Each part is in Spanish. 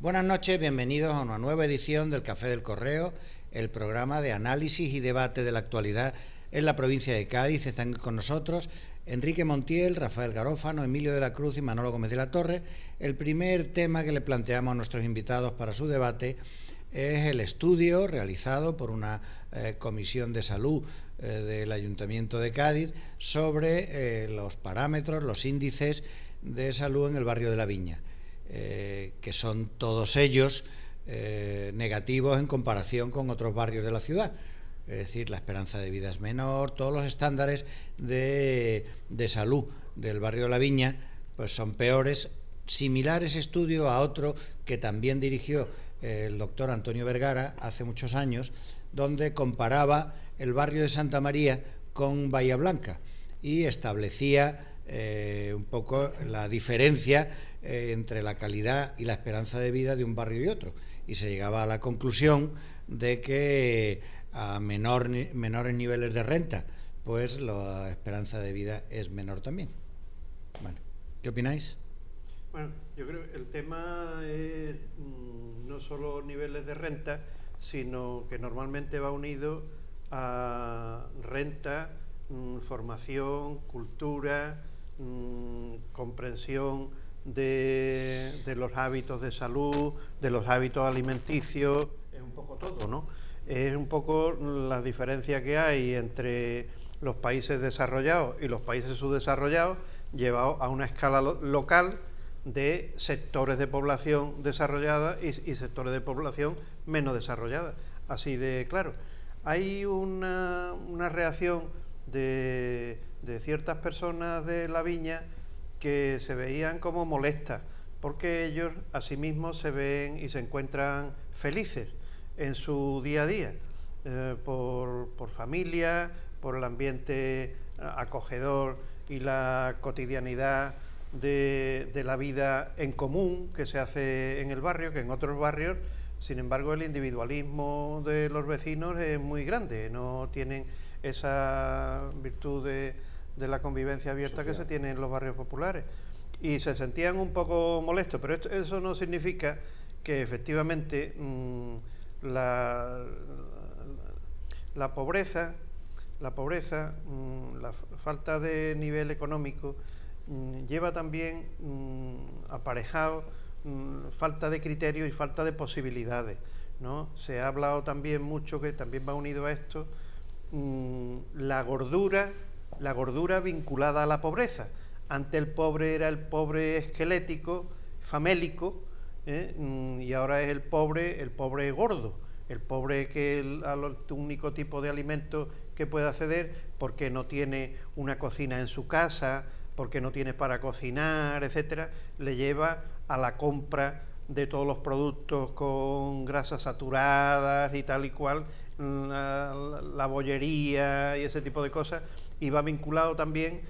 Buenas noches, bienvenidos a una nueva edición del Café del Correo, el programa de análisis y debate de la actualidad en la provincia de Cádiz. Están con nosotros Enrique Montiel, Rafael Garófano, Emilio de la Cruz y Manolo Gómez de la Torre. El primer tema que le planteamos a nuestros invitados para su debate es el estudio realizado por una comisión de salud del Ayuntamiento de Cádiz sobre los parámetros, los índices de salud en el barrio de la Viña, que son todos ellos negativos en comparación con otros barrios de la ciudad. Es decir, la esperanza de vida es menor, todos los estándares de salud del barrio de la Viña pues son peores. Similar ese estudio a otro que también dirigió el doctor Antonio Vergara hace muchos años, donde comparaba el barrio de Santa María con Bahía Blanca y establecía un poco la diferencia entre la calidad y la esperanza de vida de un barrio y otro, y se llegaba a la conclusión de que a menores niveles de renta pues la esperanza de vida es menor también. Bueno, ¿qué opináis? Bueno, yo creo que el tema es no solo niveles de renta, sino que normalmente va unido a renta, formación, cultura, comprensión de los hábitos de salud, de los hábitos alimenticios, es un poco todo, ¿no? Es un poco la diferencia que hay entre los países desarrollados y los países subdesarrollados, llevado a una escala local de sectores de población desarrollada y sectores de población menos desarrollada. Así de claro. Hay una reacción de ciertas personas de la Viña que se veían como molestas, porque ellos asimismo se ven y se encuentran felices en su día a día, por familia, por el ambiente acogedor y la cotidianidad de la vida en común que se hace en el barrio, que en otros barrios, sin embargo, el individualismo de los vecinos es muy grande, no tienen esa virtud de la convivencia abierta que se tiene en los barrios populares, y se sentían un poco molestos, pero eso no significa que efectivamente la pobreza, la falta de nivel económico lleva también aparejado falta de criterio y falta de posibilidades, ¿no? Se ha hablado también mucho, que también va unido a esto, la gordura vinculada a la pobreza. Antes el pobre era el pobre esquelético, famélico, y ahora es el pobre gordo, el pobre que al único tipo de alimento que puede acceder porque no tiene una cocina en su casa, porque no tiene para cocinar, etcétera, le lleva a la compra de todos los productos con grasas saturadas y tal y cual, la bollería y ese tipo de cosas, y va vinculado también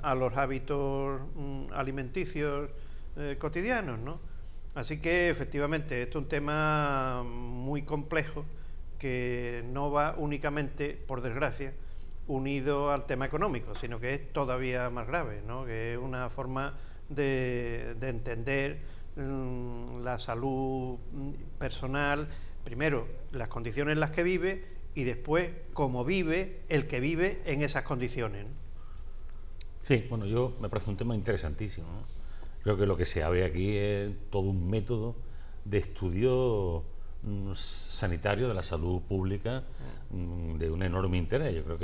a los hábitos alimenticios cotidianos, ¿no? Así que efectivamente esto es un tema muy complejo que no va únicamente, por desgracia, unido al tema económico, sino que es todavía más grave, ¿no? Que es una forma de entender la salud personal, primero las condiciones en las que vive y después cómo vive el que vive en esas condiciones, ¿no? Sí, bueno, me parece un tema interesantísimo, ¿no? Creo que lo que se abre aquí es todo un método de estudio sanitario de la salud pública de un enorme interés. Yo creo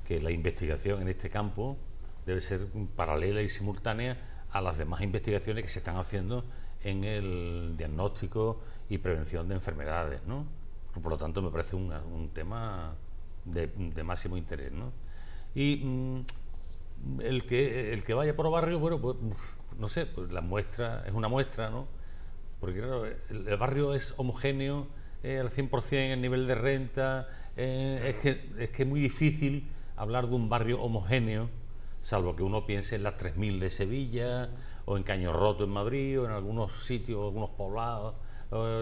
que la investigación en este campo debe ser paralela y simultánea a las demás investigaciones que se están haciendo en el diagnóstico y prevención de enfermedades, ¿no? Por lo tanto, me parece un tema de máximo interés, ¿no? Y el que vaya por barrio, bueno, pues no sé, pues la muestra es una muestra, ¿no? Porque claro, el barrio es homogéneo al 100% en nivel de renta, es que es muy difícil hablar de un barrio homogéneo, salvo que uno piense en las 3000 de Sevilla, o en Caño Roto en Madrid, o en algunos sitios, algunos poblados,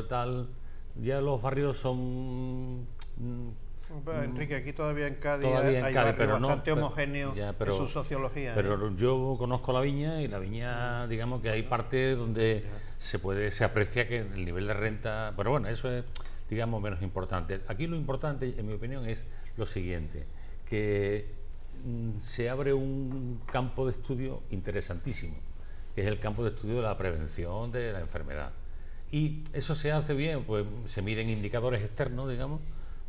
tal. Ya los barrios son Enrique, aquí todavía en Cádiz Todavía hay en Cádiz, barrios pero bastante no, homogéneos en su sociología. Pero yo conozco la Viña, y la Viña, digamos que hay partes donde se aprecia que el nivel de renta, pero bueno, eso es, digamos, menos importante. Aquí lo importante, en mi opinión, es lo siguiente, que se abre un campo de estudio interesantísimo, que es el campo de estudio de la prevención de la enfermedad. Y eso se hace bien, pues se miden indicadores externos, digamos,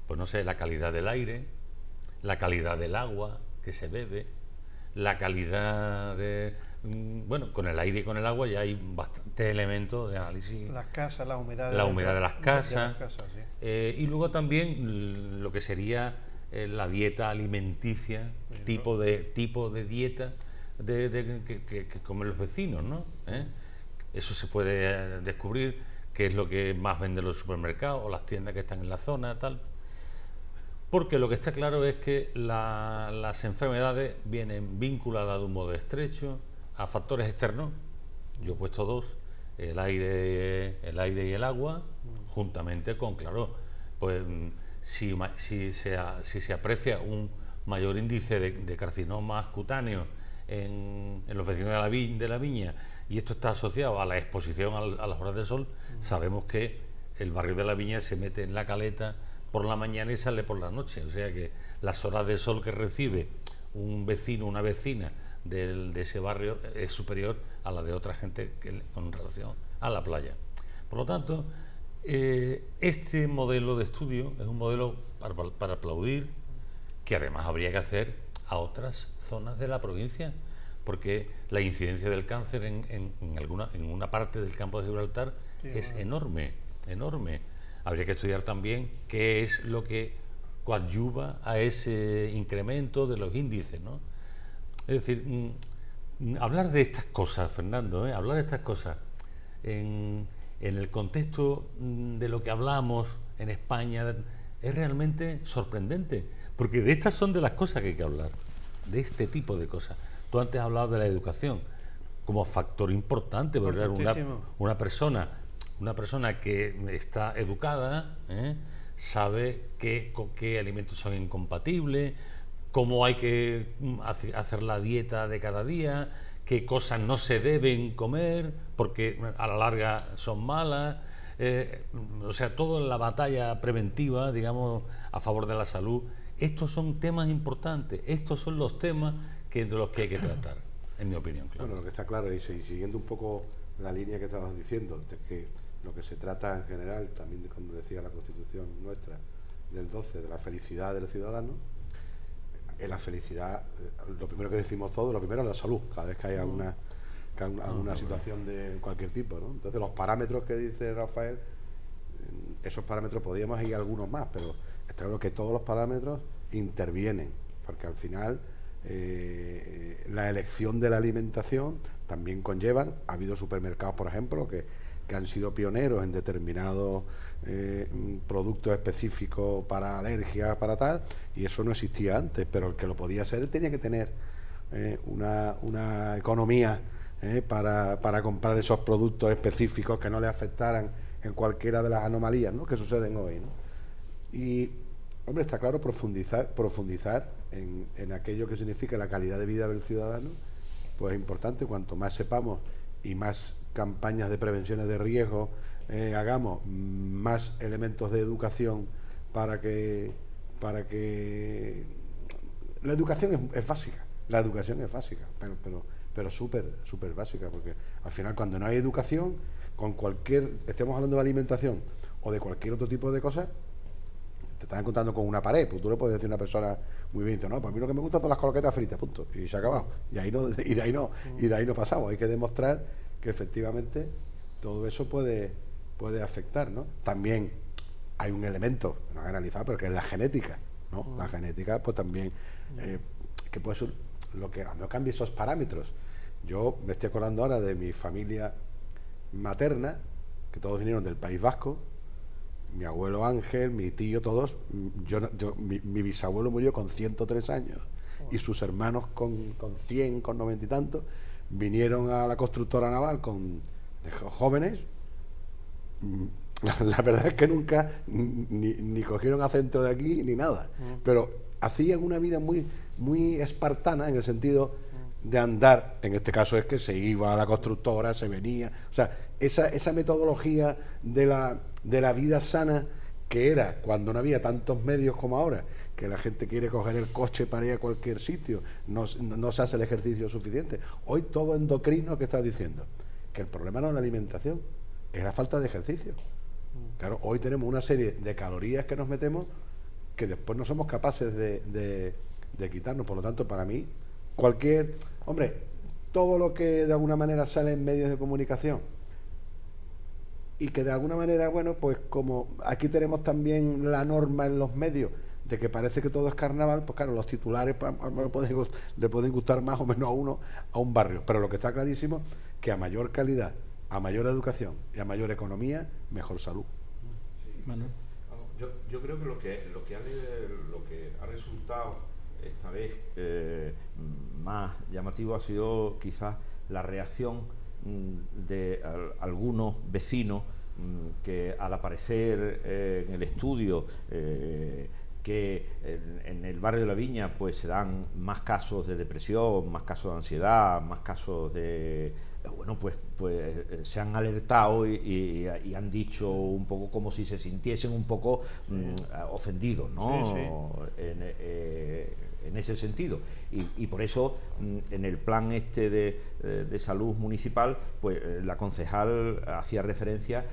pues no sé, la calidad del aire, la calidad del agua que se bebe, la calidad de... Bueno, con el aire y con el agua ya hay bastantes elementos de análisis. Las casas, la humedad de las casas. Sí. Y luego también lo que sería la dieta alimenticia, tipo de dieta que comen los vecinos, ¿no? Eso se puede descubrir, qué es lo que más venden los supermercados o las tiendas que están en la zona, tal. Porque lo que está claro es que las enfermedades vienen vinculadas de un modo estrecho a factores externos. Yo he puesto dos: el aire y el agua, juntamente con, claro, pues si se aprecia un mayor índice de carcinomas cutáneos en los vecinos de la Viña, y esto está asociado a la exposición a las horas de sol, sabemos que el barrio de la Viña se mete en la caleta por la mañana y sale por la noche, o sea que las horas de sol que recibe un vecino, una vecina de ese barrio es superior a la de otra gente con relación a la playa. Por lo tanto, este modelo de estudio es un modelo para aplaudir, que además habría que hacer a otras zonas de la provincia, porque la incidencia del cáncer en una parte del campo de Gibraltar es enorme. Habría que estudiar también qué es lo que coadyuva a ese incremento de los índices, ¿no? Es decir, hablar de estas cosas, Fernando, hablar de estas cosas en el contexto de lo que hablamos en España es realmente sorprendente, porque de estas son de las cosas que hay que hablar, de este tipo de cosas. Tú antes has hablado de la educación como factor importante, porque una persona que está educada, sabe qué alimentos son incompatibles, cómo hay que hacer la dieta de cada día, qué cosas no se deben comer porque a la larga son malas, o sea, todo en la batalla preventiva, digamos, a favor de la salud. Estos son temas importantes, estos son los temas de los que hay que tratar, en mi opinión. Claro. Bueno, lo que está claro, y siguiendo un poco la línea que estabas diciendo, de que lo que se trata en general, también cuando decía la Constitución nuestra del 12, de la felicidad del ciudadano, en la felicidad, lo primero que decimos todos, lo primero es la salud, cada vez que hay alguna situación de cualquier tipo, ¿no? Entonces, los parámetros que dice Rafael, esos parámetros podríamos ir algunos más, pero está claro que todos los parámetros intervienen, porque al final la elección de la alimentación también conllevan, ha habido supermercados, por ejemplo, que han sido pioneros en determinados productos específicos para alergias, para tal, y eso no existía antes, pero el que lo podía hacer tenía que tener una economía para comprar esos productos específicos que no le afectaran en cualquiera de las anomalías, ¿no?, que suceden hoy, ¿no? Y, hombre, está claro, profundizar en aquello que significa la calidad de vida del ciudadano, pues es importante. Cuanto más sepamos y más campañas de prevenciones de riesgo hagamos, más elementos de educación para que la educación es básica, pero súper básica, porque al final, cuando no hay educación, estemos hablando de alimentación o de cualquier otro tipo de cosas, te están encontrando con una pared. Pues tú le puedes decir a una persona muy bien, no, pues a mí lo que me gusta son las croquetas fritas, punto, y se ha acabado, y de ahí no pasamos. Hay que demostrar que efectivamente todo eso puede afectar, ¿no? También hay un elemento, no he analizado, pero que es la genética, ¿no? La genética, pues también, que puede ser lo que no cambie esos parámetros. Yo me estoy acordando ahora de mi familia materna, que todos vinieron del País Vasco, mi abuelo Ángel, mi tío, todos. Mi bisabuelo murió con 103 años y sus hermanos con 100, con 90 y tantos, vinieron a la constructora naval de jóvenes, La verdad es que nunca ni cogieron acento de aquí ni nada, pero hacían una vida muy, muy espartana en el sentido de andar. En este caso es que se iba a la constructora, se venía, o sea, esa metodología de la vida sana, que era cuando no había tantos medios como ahora, que la gente quiere coger el coche para ir a cualquier sitio, no se hace el ejercicio suficiente. Hoy todo endocrino que está diciendo que el problema no es la alimentación, es la falta de ejercicio. Claro, hoy tenemos una serie de calorías que nos metemos que después no somos capaces de quitarnos. Por lo tanto, para mí, hombre, todo lo que de alguna manera sale en medios de comunicación y que de alguna manera, bueno, pues como aquí tenemos también la norma en los medios de que parece que todo es carnaval, pues claro, los titulares le pueden gustar más o menos a un barrio, pero lo que está clarísimo que a mayor calidad, a mayor educación y a mayor economía, mejor salud. Sí. Manuel. Yo creo que lo que ha resultado esta vez más llamativo ha sido quizás la reacción de algunos vecinos que al aparecer en el estudio que en el barrio de la Viña pues se dan más casos de depresión, más casos de ansiedad, más casos de... Bueno, pues se han alertado y han dicho un poco como si se sintiesen un poco ofendidos, ¿no? Sí. En ese sentido. Y por eso, en el plan este de salud municipal, pues la concejal hacía referencia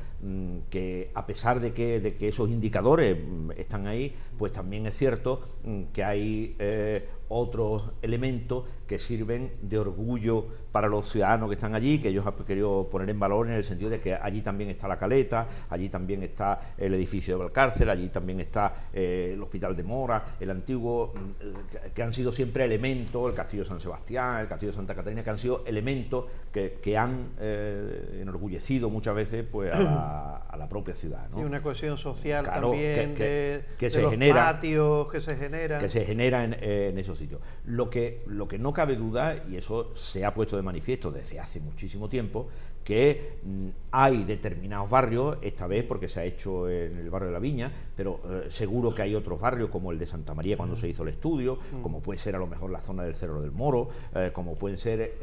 que a pesar de que esos indicadores están ahí, pues también es cierto que hay otros elementos que sirven de orgullo para los ciudadanos que están allí, que ellos han querido poner en valor en el sentido de que allí también está la Caleta, allí también está el edificio de Valcárcel, allí también está el Hospital de Mora, el antiguo, que han sido siempre elementos, el Castillo de San Sebastián, el Castillo de Santa Catarina, que han sido elementos que han enorgullecido muchas veces pues a la propia ciudad, ¿no? Y una cohesión social, claro, también que de se los genera, patios que se generan en esos sitios. Lo que no cabe duda, y eso se ha puesto de manifiesto desde hace muchísimo tiempo, que hay determinados barrios, esta vez porque se ha hecho en el barrio de la Viña, pero seguro que hay otros barrios como el de Santa María cuando se hizo el estudio, como puede ser a lo mejor la zona del Cerro del Moro, como pueden ser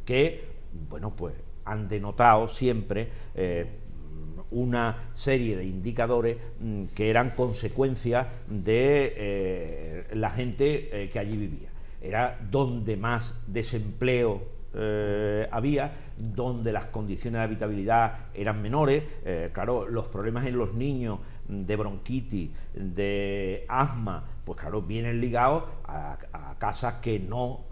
que, bueno, pues han denotado siempre una serie de indicadores que eran consecuencia de la gente que allí vivía. Era donde más desempleo había, donde las condiciones de habitabilidad eran menores. Claro, los problemas en los niños de bronquitis, de asma, pues claro, vienen ligados a casas que no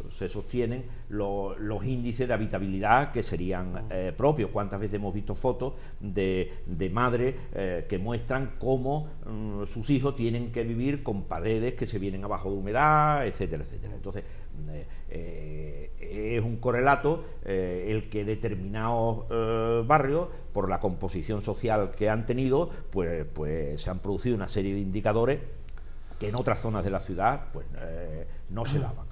se sostienen los índices de habitabilidad que serían propios. ¿Cuántas veces hemos visto fotos de madres que muestran cómo sus hijos tienen que vivir con paredes que se vienen abajo de humedad, etcétera, etcétera? Entonces, es un correlato el que determinados barrios, por la composición social que han tenido, pues se han producido una serie de indicadores que en otras zonas de la ciudad pues no se daban.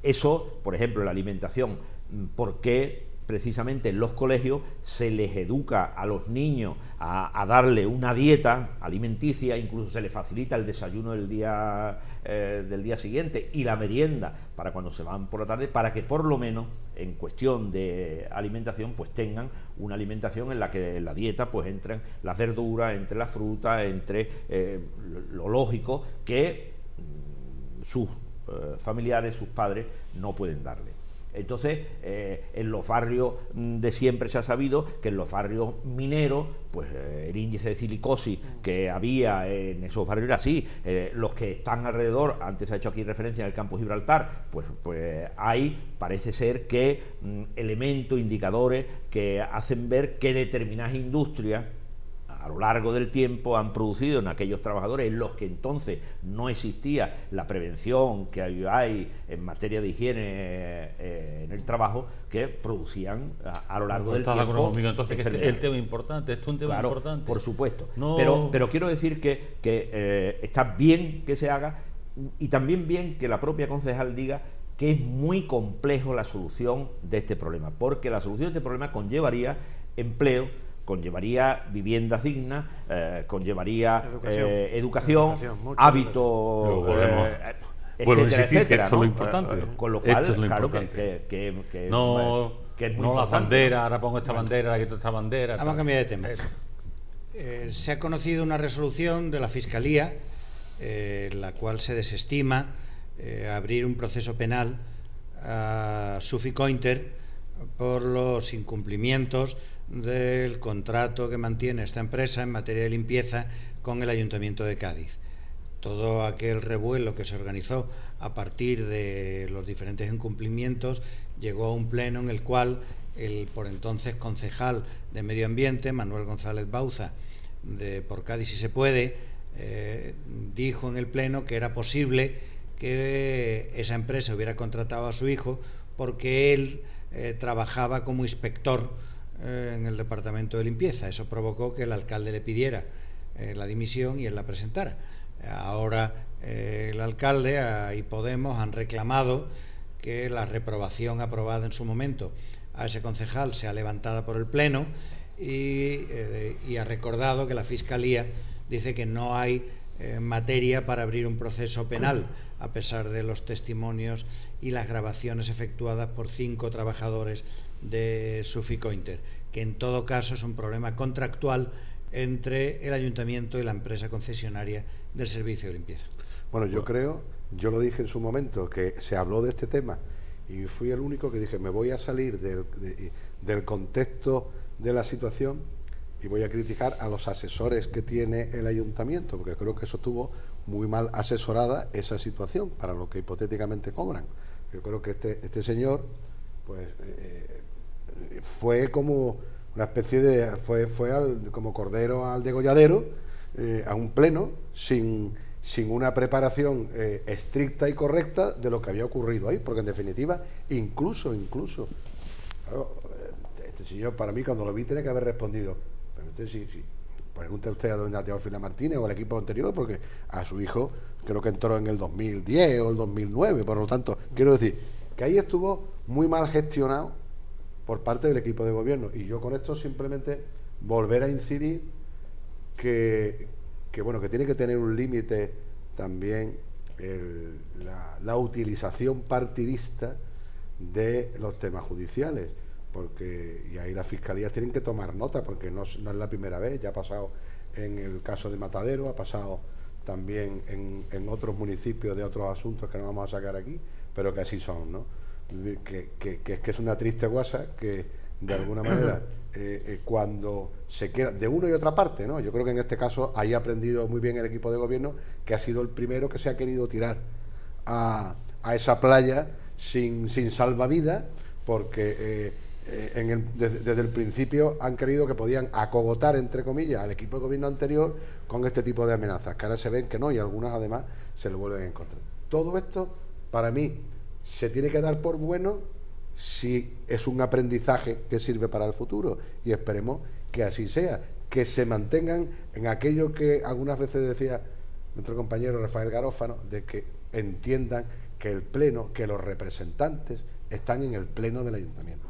Eso, por ejemplo, la alimentación, ¿por qué precisamente en los colegios se les educa a los niños a darle una dieta alimenticia, incluso se les facilita el desayuno del día siguiente y la merienda para cuando se van por la tarde, para que por lo menos en cuestión de alimentación pues tengan una alimentación en la que en la dieta pues entren las verduras, entre las frutas, entre lo lógico que sus familiares, sus padres no pueden darle. Entonces, en los barrios de siempre se ha sabido que en los barrios mineros, pues el índice de silicosis que había en esos barrios era así. Los que están alrededor, antes se ha hecho aquí referencia en el campo Gibraltar, pues hay, parece ser que elementos, indicadores que hacen ver que determinadas industrias a lo largo del tiempo han producido en aquellos trabajadores en los que entonces no existía la prevención que hay en materia de higiene en el trabajo, que producían a lo largo del tiempo. Entonces, que este es el tema importante, esto es un tema importante. Por supuesto. No... Pero quiero decir que está bien que se haga, y también bien que la propia concejal diga que es muy complejo la solución de este problema, porque la solución de este problema conllevaría empleo, conllevaría viviendas dignas, conllevaría educación, hábitos, Vuelvo a etcétera, insistir que etcétera, esto ¿no? es lo importante. Con lo cual, Esto es lo claro, importante. que es No muy las importante, banderas, ¿no? ahora pongo esta bandera, aquí esta bandera. Vamos a cambiar de tema. Se ha conocido una resolución de la Fiscalía, la cual se desestima abrir un proceso penal a Suficointer por los incumplimientos del contrato que mantiene esta empresa en materia de limpieza con el Ayuntamiento de Cádiz. Todo aquel revuelo que se organizó a partir de los diferentes incumplimientos llegó a un pleno en el cual el por entonces concejal de Medio Ambiente, Manuel González Bauza, de Por Cádiz Si Se Puede, dijo en el pleno que era posible que esa empresa hubiera contratado a su hijo porque él trabajaba como inspector en el departamento de limpieza. Eso provocó que el alcalde le pidiera la dimisión y él la presentara. Ahora el alcalde y Podemos han reclamado que la reprobación aprobada en su momento a ese concejal sea levantada por el Pleno y ha recordado que la Fiscalía dice que no hay materia para abrir un proceso penal, a pesar de los testimonios y las grabaciones efectuadas por 5 trabajadores de Suficointer, que en todo caso es un problema contractual entre el ayuntamiento y la empresa concesionaria del servicio de limpieza. Bueno, yo lo dije en su momento, que se habló de este tema y fui el único que dije, me voy a salir del contexto de la situación y voy a criticar a los asesores que tiene el ayuntamiento, porque creo que eso estuvo muy mal asesorada esa situación para lo que hipotéticamente cobran. Yo creo que este señor pues fue como una especie de como cordero al degolladero, a un pleno sin una preparación estricta y correcta de lo que había ocurrido ahí, porque en definitiva incluso claro, este señor, para mí, cuando lo vi, tenía que haber respondido, pero usted sí, pregunte usted a doña Teófila Martínez o al equipo anterior, porque a su hijo creo que entró en el 2010 o el 2009, por lo tanto, quiero decir que ahí estuvo muy mal gestionado por parte del equipo de gobierno. Y yo con esto simplemente volver a incidir que bueno, que tiene que tener un límite también la utilización partidista de los temas judiciales, porque y ahí las fiscalías tienen que tomar nota, porque no es la primera vez, ya ha pasado en el caso de Matadero, ha pasado también en otros municipios de otros asuntos que no vamos a sacar aquí, pero que así son, ¿no? Que es una triste guasa que de alguna manera cuando se queda de una y otra parte, ¿no? Yo creo que en este caso ahí ha aprendido muy bien el equipo de gobierno, que ha sido el primero que se ha querido tirar a esa playa sin salvavidas, porque desde el principio han creído que podían acogotar, entre comillas, al equipo de gobierno anterior con este tipo de amenazas, que ahora se ven que no, y algunas además se lo vuelven a encontrar. Todo esto, para mí, se tiene que dar por bueno si es un aprendizaje que sirve para el futuro, y esperemos que así sea, que se mantengan en aquello que algunas veces decía nuestro compañero Rafael Garófano, de que entiendan que el pleno, que los representantes están en el pleno del ayuntamiento.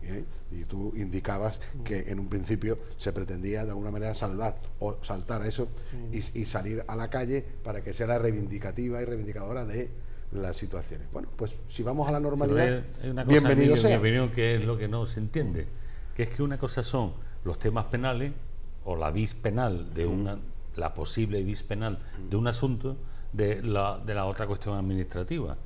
¿Bien? Y tú indicabas que en un principio se pretendía de alguna manera salvar o saltar a eso y salir a la calle para que sea la reivindicativa y reivindicadora de las situaciones. Bueno, pues si vamos a la normalidad, hay una cosa, bienvenido sea. En mi opinión, que es lo que no se entiende, que es que una cosa son los temas penales o la vis penal de la posible vis penal de un asunto, de la otra cuestión administrativa.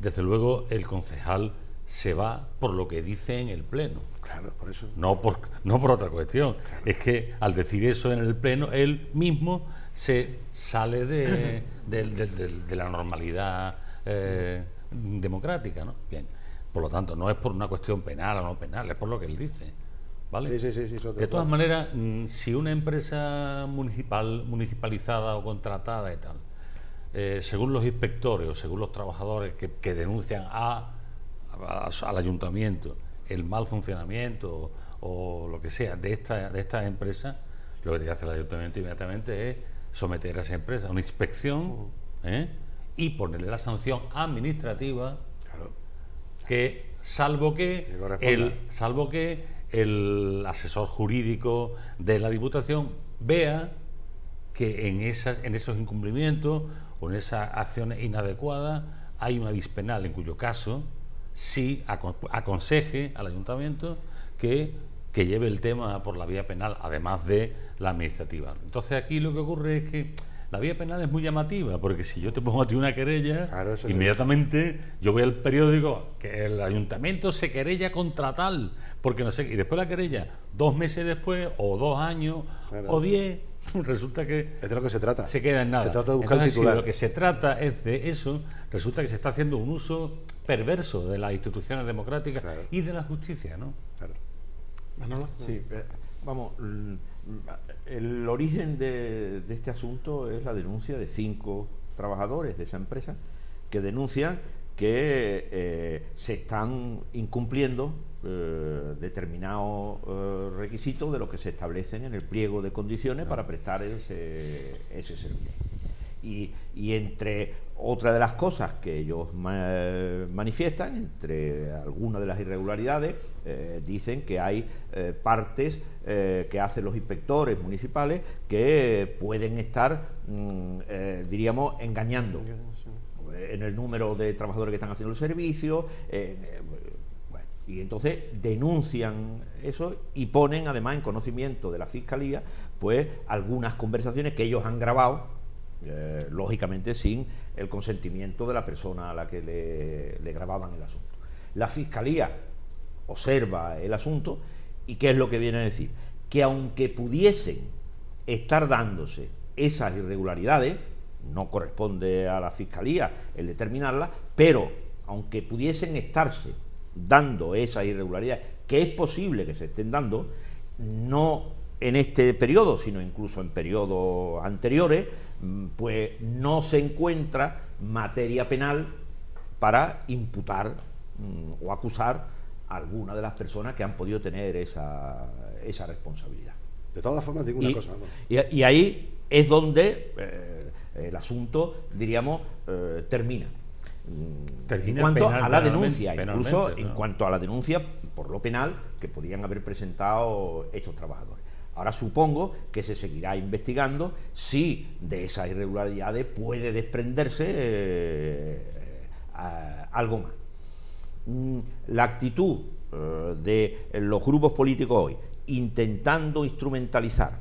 Desde luego el concejal se va por lo que dice en el pleno. Claro, por eso. No por otra cuestión. Claro. Es que al decir eso en el pleno, él mismo se sale de la normalidad democrática, ¿no? Bien. Por lo tanto, no es por una cuestión penal o no penal, es por lo que él dice. ¿Vale? Sí, de todas maneras, si una empresa municipalizada o contratada y tal, según los inspectores o según los trabajadores que denuncian al ayuntamiento el mal funcionamiento o lo que sea de esta empresa, lo que tiene que hacer el ayuntamiento inmediatamente es someter a esa empresa a una inspección y ponerle la sanción administrativa, claro, que salvo que el asesor jurídico de la Diputación vea que en esos incumplimientos o en esas acciones inadecuadas hay una vis penal, en cuyo caso sí aconseje al ayuntamiento que lleve el tema por la vía penal, además de la administrativa. Entonces aquí lo que ocurre es que la vía penal es muy llamativa, porque si yo te pongo a ti una querella, claro, inmediatamente yo voy al periódico que el ayuntamiento se querella contra tal, porque no sé, y después la querella 2 meses después, o 2 años, claro, o 10, resulta que es de lo que se trata. Se queda en nada. Se trata de buscar el titular. Si lo que se trata es de eso, resulta que se está haciendo un uso perverso de las instituciones democráticas, claro, y de la justicia, ¿no? Claro. Manolo. Sí, vamos, el origen de este asunto es la denuncia de 5 trabajadores de esa empresa que denuncian que se están incumpliendo determinados requisitos de lo que se establecen en el pliego de condiciones para prestar ese servicio. Y entre otras de las cosas que ellos manifiestan, entre algunas de las irregularidades, dicen que hay partes que hacen los inspectores municipales que pueden estar, diríamos, engañando en el número de trabajadores que están haciendo el servicio, y entonces denuncian eso y ponen además en conocimiento de la Fiscalía pues algunas conversaciones que ellos han grabado, lógicamente sin el consentimiento de la persona a la que le grababan el asunto. La Fiscalía observa el asunto y ¿qué es lo que viene a decir? Que aunque pudiesen estar dándose esas irregularidades, no corresponde a la Fiscalía el determinarlas, pero aunque pudiesen estarse dando esas irregularidades, que es posible que se estén dando, no en este periodo, sino incluso en periodos anteriores, pues no se encuentra materia penal para imputar o acusar a alguna de las personas que han podido tener esa responsabilidad. De todas formas, digo una cosa. Y ahí es donde el asunto, diríamos, termina. En cuanto a la denuncia, incluso ¿no? En cuanto a la denuncia por lo penal que podían haber presentado estos trabajadores. Ahora supongo que se seguirá investigando si de esas irregularidades puede desprenderse algo más. La actitud de los grupos políticos hoy, intentando instrumentalizar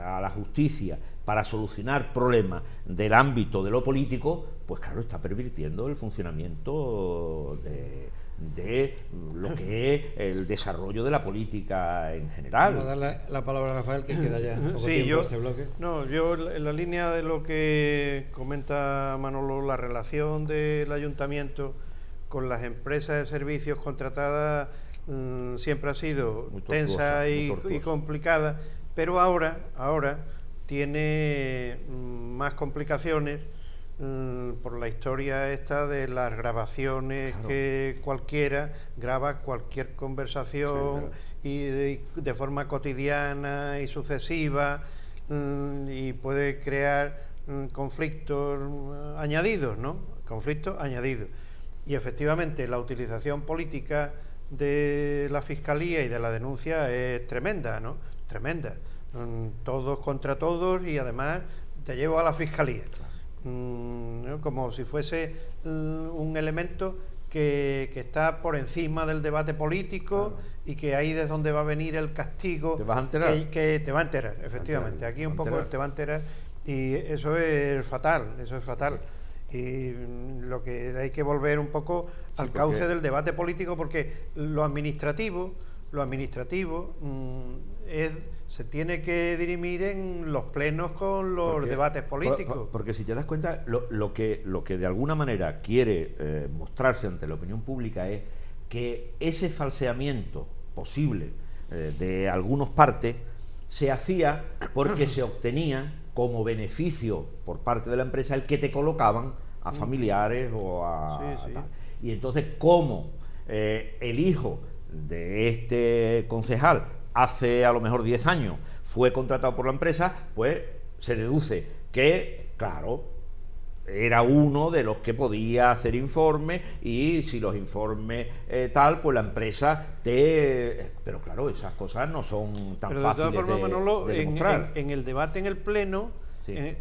a la justicia para solucionar problemas del ámbito de lo político, pues claro, está pervirtiendo el funcionamiento de lo que es el desarrollo de la política en general. Vamos a darle la palabra a Rafael, que queda ya poco sí, tiempo este bloque. No, yo en la línea de lo que comenta Manolo, la relación del ayuntamiento con las empresas de servicios contratadas siempre ha sido tensa y complicada, pero ahora tiene más complicaciones por la historia esta de las grabaciones, claro, que cualquiera graba cualquier conversación, sí, y de forma cotidiana y sucesiva, y puede crear conflictos añadidos, ¿no? Conflictos añadidos. Y efectivamente la utilización política de la Fiscalía y de la denuncia es tremenda, ¿no? Tremenda. Todos contra todos y además te llevo a la Fiscalía. Como si fuese un elemento que está por encima del debate político, claro, y que ahí es donde va a venir el castigo. ¿Te vas a enterar? Que te va a enterar, efectivamente. Aquí un poco te va a enterar y eso es fatal, Y lo que hay que volver un poco al cauce del debate político, porque lo administrativo se tiene que dirimir en los plenos con los debates políticos. Porque si te das cuenta, lo que de alguna manera quiere mostrarse ante la opinión pública es que ese falseamiento posible de algunas partes se hacía porque se obtenía como beneficio por parte de la empresa el que te colocaban a familiares o a tal. Y entonces, como el hijo de este concejal hace a lo mejor 10 años fue contratado por la empresa, pues se deduce que, claro, era uno de los que podía hacer informes, y si los informes tal, pues la empresa pero claro, esas cosas no son tan pero fáciles de todas formas, Manolo, de demostrar. en el debate en el Pleno, Sí. Sí.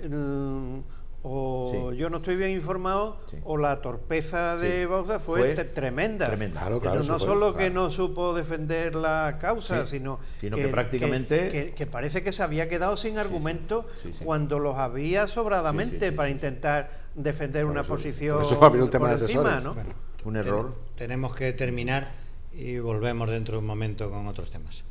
Yo no estoy bien informado, Sí. o la torpeza de Sí. Bauza fue tremenda. Tremenda. Claro, Pero eso no fue, solo que claro. no supo defender la causa, Sí. sino que prácticamente que parece que se había quedado sin argumentos sí, sí. cuando los había sobradamente Sí, sí, sí, para sí. intentar defender una posición por eso para mí un tema por de encima, asesores. ¿no? Bueno, Un error. tenemos que terminar y volvemos dentro de un momento con otros temas.